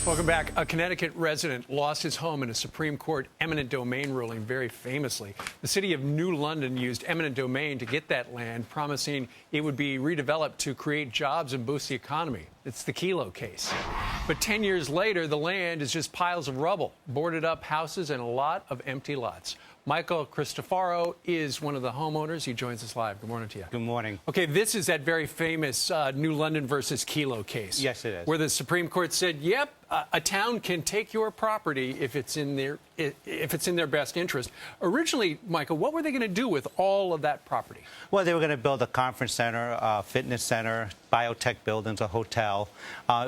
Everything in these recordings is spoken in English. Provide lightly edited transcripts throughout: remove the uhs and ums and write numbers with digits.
Welcome back. A Connecticut resident lost his home in a Supreme Court eminent domain ruling very famously. The city of New London used eminent domain to get that land, promising it would be redeveloped to create jobs and boost the economy. It's the Kelo case. But 10 years later, the land is just piles of rubble, boarded up houses, and a lot of empty lots. Michael Cristofaro is one of the homeowners. He joins us live. Good morning to you. Good morning. Okay, this is that very famous New London versus Kelo case. Yes, it is. Where the Supreme Court said, yep, a town can take your property if it's in their best interest. Originally, Michael, what were they going to do with all of that property? Well, they were going to build a conference center, a fitness center, biotech buildings, a hotel,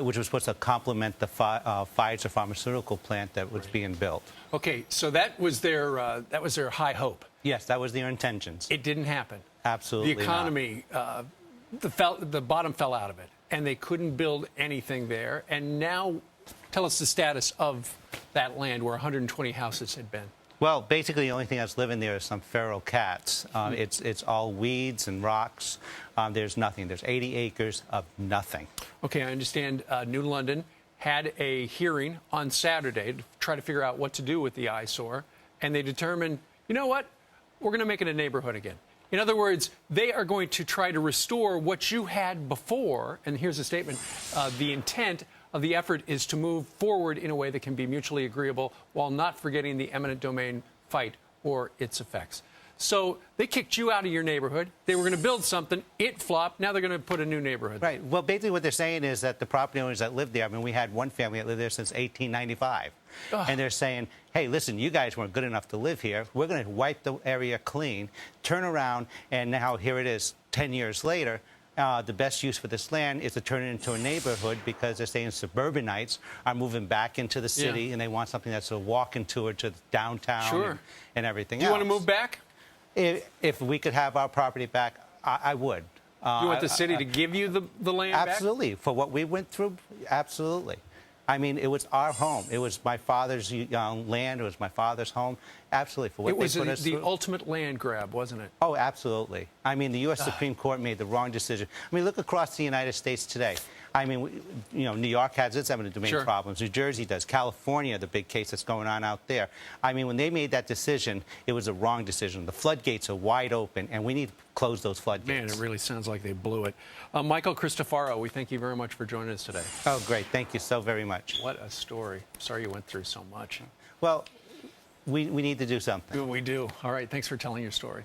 which was supposed to complement the Pfizer pharmaceutical plant that was being built. Okay, so that was their high hope. Yes, that was their intentions. It didn't happen. Absolutely The economy, the bottom fell out of it, and they couldn't build anything there. And now, tell us the status of that land where 120 houses had been. Well, basically, the only thing that's living there is some feral cats. It's all weeds and rocks. There's nothing. There's 80 acres of nothing. Okay, I understand New London had a hearing on Saturday to try to figure out what to do with the eyesore, and they determined, you know what, we're going to make it a neighborhood again. In other words, they are going to try to restore what you had before, and here's a statement, the intent of the effort is to move forward in a way that can be mutually agreeable while not forgetting the eminent domain fight or its effects. So they kicked you out of your neighborhood. They were going to build something. It flopped. Now they're going to put a new neighborhood. Right. Well, basically what they're saying is that the property owners that live there, I mean, we had one family that lived there since 1895. And they're saying, hey, listen, you guys weren't good enough to live here. We're going to wipe the area clean, turn around, and now here it is 10 years later. The best use for this land is to turn it into a neighborhood because they're saying suburbanites are moving back into the city and they want something that's a walking tour to downtown and everything else. Do you want to move back? If we could have our property back, I would. You want the city to give you the land back? Absolutely. For what we went through, absolutely. I mean, it was our home. It was my father's land. It was my father's home. Absolutely. For what it was they put us the through. ultimate land grab, wasn't it? Oh, absolutely. I mean, the U.S. Supreme Court made the wrong decision. I mean, look across the United States today. I mean, you know, New York has its eminent domain problems. New Jersey does. California, the big case that's going on out there. I mean, when they made that decision, it was a wrong decision. The floodgates are wide open, and we need to close those floodgates. Man, it really sounds like they blew it. Michael Cristofaro, we thank you very much for joining us today. Oh, great. Thank you so very much. What a story. Sorry you went through so much. Well, we need to do something. We do. All right. Thanks for telling your story.